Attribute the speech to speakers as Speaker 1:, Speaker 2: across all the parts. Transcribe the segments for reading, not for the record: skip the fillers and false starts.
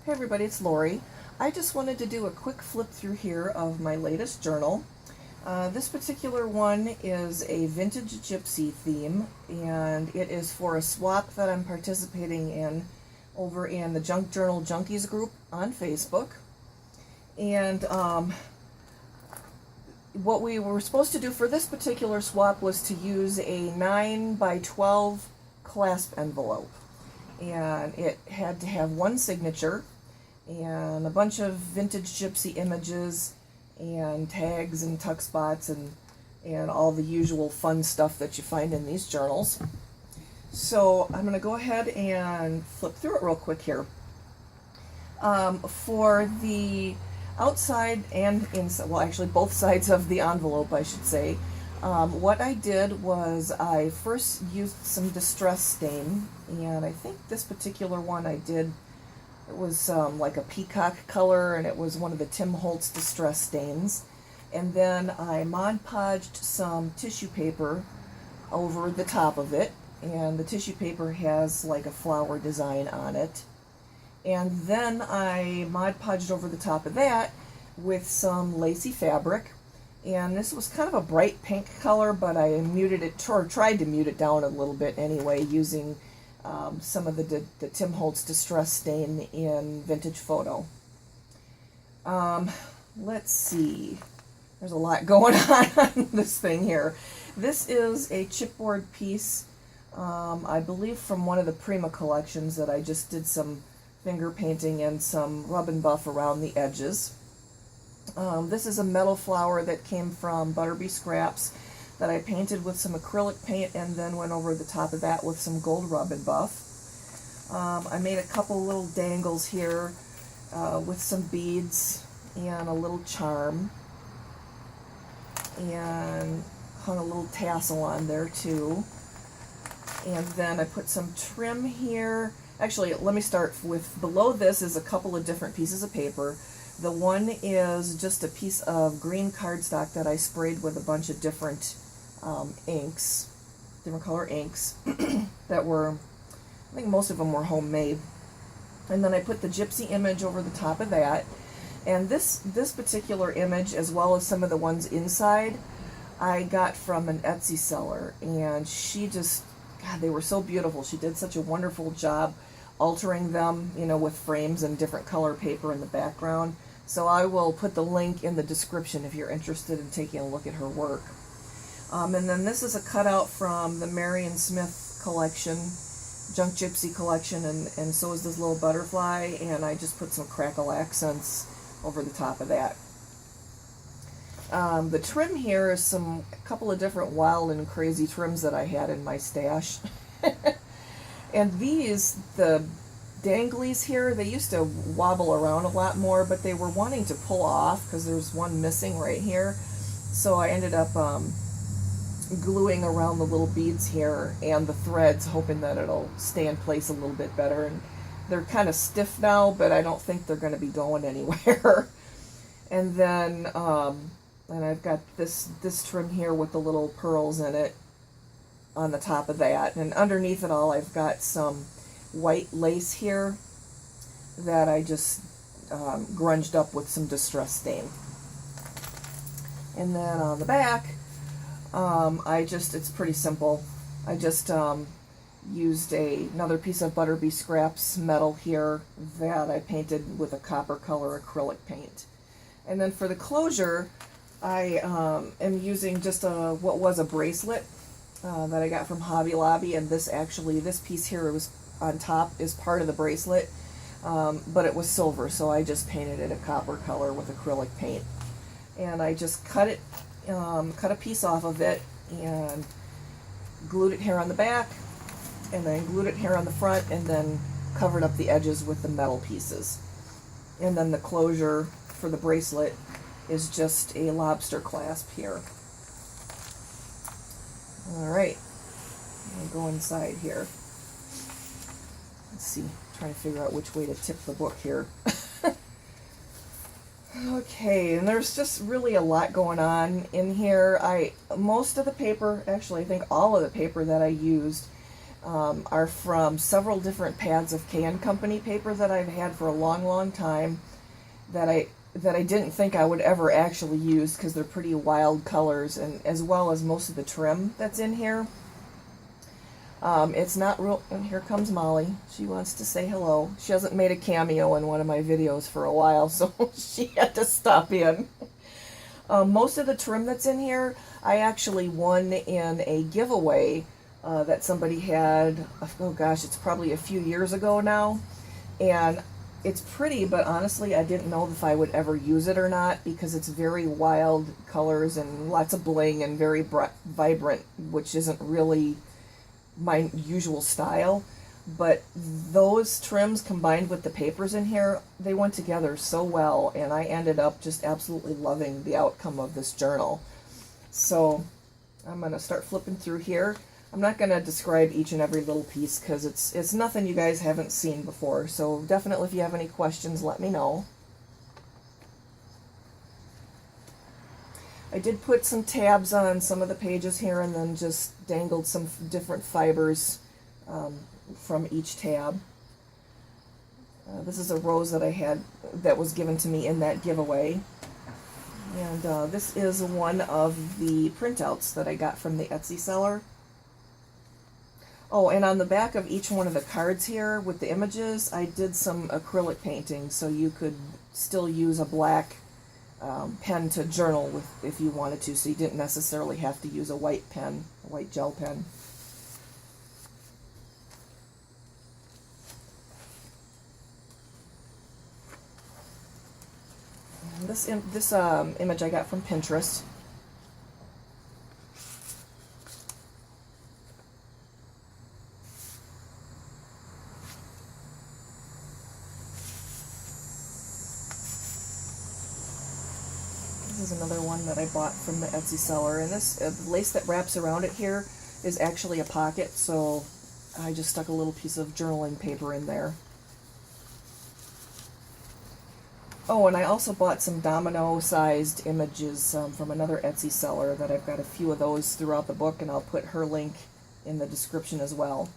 Speaker 1: Hey everybody, it's Lori. I just wanted to do a quick flip through here of my latest journal. This particular one is a vintage Gypsy theme, and it is for a swap that I'm participating in over in the Junk Journal Junkies group on Facebook. And what we were supposed to do for this particular swap was to use a 9x12 clasp envelope. And it had to have one signature and a bunch of vintage Gypsy images and tags and tuck spots and all the usual fun stuff that you find in these journals. So I'm going to go ahead and flip through it real quick here. For the outside and inside, well actually both sides of the envelope I should say, what I did was I first used some distress stain, and I think this particular one I did, it was like a peacock color, and it was one of the Tim Holtz distress stains. And then I Mod Podged some tissue paper over the top of it, and the tissue paper has like a flower design on it. And then I Mod Podged over the top of that with some lacy fabric. And this was kind of a bright pink color, but I muted it, or tried to mute it down a little bit anyway, using some of the Tim Holtz distress stain in Vintage Photo. Let's see. There's a lot going on this thing here. This is a chipboard piece, I believe from one of the Prima collections that I just did some finger painting and some rub and buff around the edges. This is a metal flower that came from Butterbee Scraps that I painted with some acrylic paint and then went over the top of that with some gold rub and buff. I made a couple little dangles here with some beads and a little charm, and hung a little tassel on there too. And then I put some trim here. Actually, let me start with, below this is a couple of different pieces of paper. The one is just a piece of green cardstock that I sprayed with a bunch of different inks, different color inks that were, I think most of them were homemade. And then I put the Gypsy image over the top of that. And this particular image, as well as some of the ones inside, I got from an Etsy seller. And she just, God, they were so beautiful. She did such a wonderful job altering them, you know, with frames and different color paper in the background. So I will put the link in the description if you're interested in taking a look at her work. And then this is a cutout from the Marion Smith collection, Junk Gypsy collection, and so is this little butterfly, and I just put some crackle accents over the top of that. The trim here is a couple of different wild and crazy trims that I had in my stash. And these, the danglies here, they used to wobble around a lot more, but they were wanting to pull off because there's one missing right here. So I ended up gluing around the little beads here and the threads, hoping that it'll stay in place a little bit better. And they're kind of stiff now, but I don't think they're going to be going anywhere. And then, and I've got this trim here with the little pearls in it on the top of that. And underneath it all, I've got some white lace here that I just grunged up with some distress stain. And then on the back, it's pretty simple. I just used another piece of Butterbee Scraps metal here that I painted with a copper color acrylic paint. And then for the closure, I am using just what was a bracelet that I got from Hobby Lobby, and this piece here was on top is part of the bracelet, but it was silver, so I just painted it a copper color with acrylic paint. And I just cut a piece off of it and glued it here on the back, and then glued it here on the front, and then covered up the edges with the metal pieces. And then the closure for the bracelet is just a lobster clasp here. Alright, I'll go inside here. Let's see, trying to figure out which way to tip the book here. Okay, and there's just really a lot going on in here. Most of the paper, actually I think all of the paper that I used are from several different pads of K & Company paper that I've had for a long, long time that I didn't think I would ever actually use because they're pretty wild colors, and as well as most of the trim that's in here. It's not real, and here comes Molly. She wants to say hello. She hasn't made a cameo in one of my videos for a while, so she had to stop in. Most of the trim that's in here, I actually won in a giveaway that somebody had, oh gosh, it's probably a few years ago now. And it's pretty, but honestly, I didn't know if I would ever use it or not because it's very wild colors and lots of bling and very vibrant, which isn't really my usual style. But those trims combined with the papers in here, they went together so well, and I ended up just absolutely loving the outcome of this journal. So I'm going to start flipping through here. I'm not going to describe each and every little piece because it's nothing you guys haven't seen before. So definitely if you have any questions, let me know. I did put some tabs on some of the pages here and then just dangled some different fibers from each tab. This is a rose that I had that was given to me in that giveaway. And this is one of the printouts that I got from the Etsy seller. Oh, and on the back of each one of the cards here with the images, I did some acrylic painting, so you could still use a black pen to journal with if you wanted to, so you didn't necessarily have to use a white pen, a white gel pen. And this image I got from Pinterest. This is another one that I bought from the Etsy seller, and this lace that wraps around it here is actually a pocket, so I just stuck a little piece of journaling paper in there. Oh, and I also bought some domino sized images from another Etsy seller that I've got a few of those throughout the book, and I'll put her link in the description as well.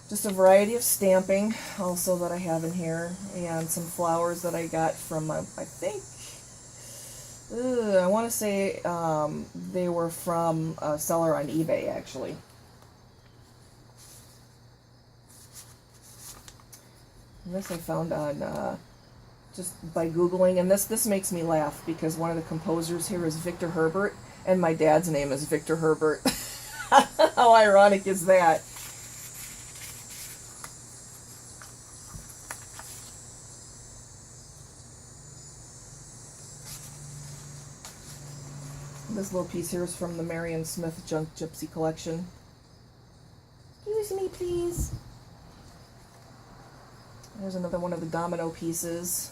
Speaker 1: Just a variety of stamping also that I have in here, and some flowers that I got from, I think, I want to say they were from a seller on eBay, actually. And this I found on just by Googling, and this makes me laugh because one of the composers here is Victor Herbert, and my dad's name is Victor Herbert. How ironic is that? This little piece here is from the Marion Smith Junk Gypsy collection. Excuse me, please. There's another one of the domino pieces.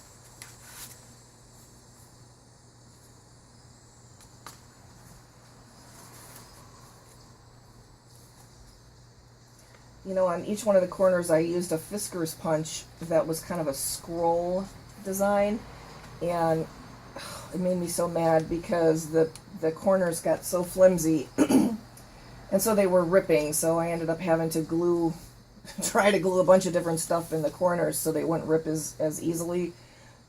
Speaker 1: You know, on each one of the corners I used a Fisker's punch that was kind of a scroll design, and it made me so mad because the corners got so flimsy and so they were ripping, so I ended up having to try to glue a bunch of different stuff in the corners so they wouldn't rip as easily.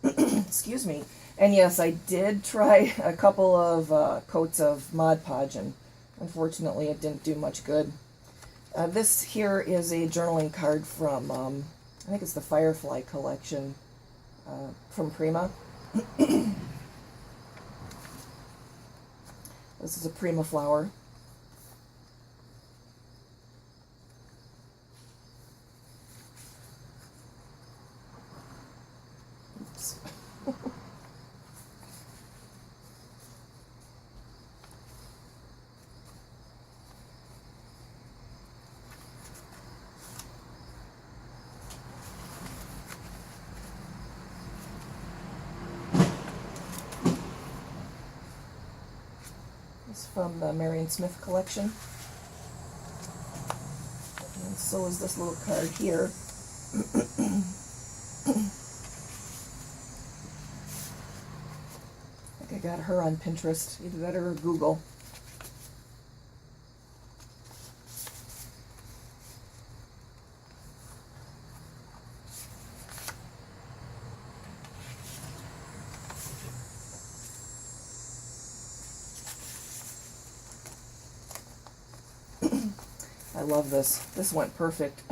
Speaker 1: Excuse me. And yes, I did try a couple of coats of Mod Podge, and unfortunately it didn't do much good. This here is a journaling card from, I think it's the Firefly collection from Prima. This is a Prima flower. Oops. From the Marion Smith collection. And so is this little card here. I think I got her on Pinterest, either that or Google. love this. This went perfect.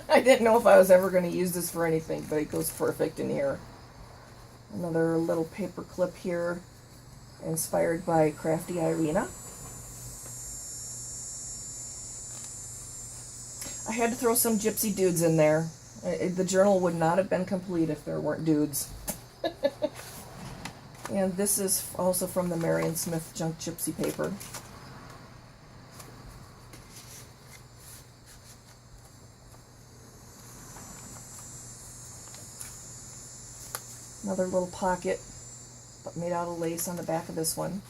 Speaker 1: I didn't know if I was ever going to use this for anything, but it goes perfect in here. Another little paper clip here, inspired by Crafty Irina. I had to throw some gypsy dudes in there. The journal would not have been complete if there weren't dudes. And this is also from the Marion Smith Junk Gypsy paper. Another little pocket, but made out of lace on the back of this one.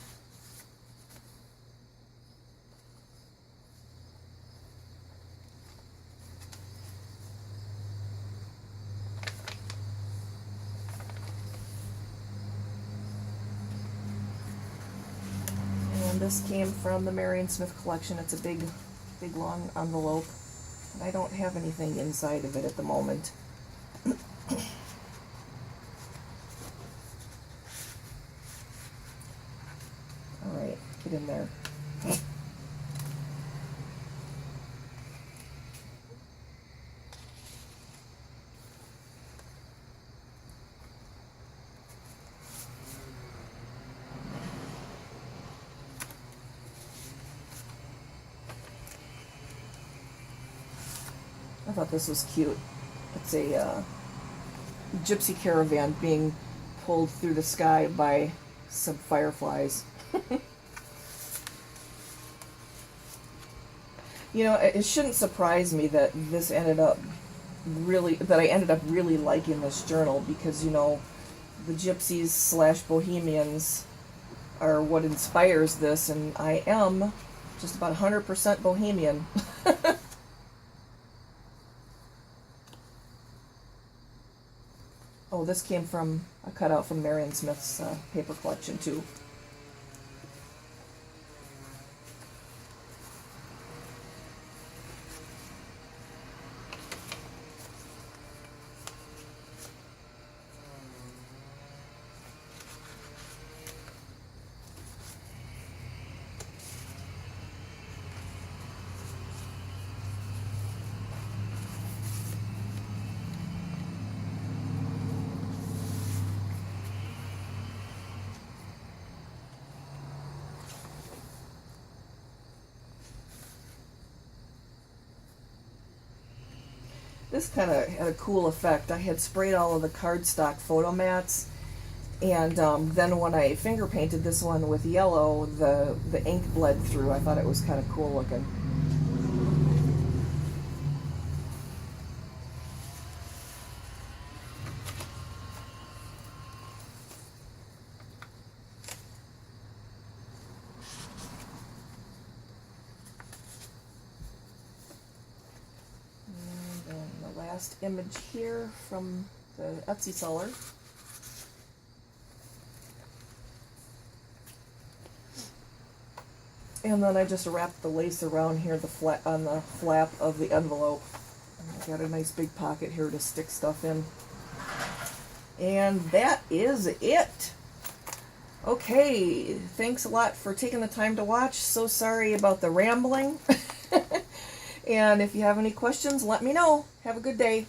Speaker 1: And this came from the Marion Smith collection. It's a big long envelope. And I don't have anything inside of it at the moment. Alright, get in there. I thought this was cute. It's a gypsy caravan being pulled through the sky by some fireflies. You know, it shouldn't surprise me that this ended up that I ended up really liking this journal, because, you know, the gypsies slash bohemians are what inspires this, and I am just about 100% bohemian. Oh, this came from a cutout from Marion Smith's paper collection too. This kind of had a cool effect. I had sprayed all of the cardstock photo mats, and then when I finger painted this one with yellow, the ink bled through. I thought it was kind of cool looking. Last image here from the Etsy seller. And then I just wrapped the lace around here on the flap of the envelope. And I got a nice big pocket here to stick stuff in. And that is it. Okay, thanks a lot for taking the time to watch. So sorry about the rambling. And if you have any questions, let me know. Have a good day.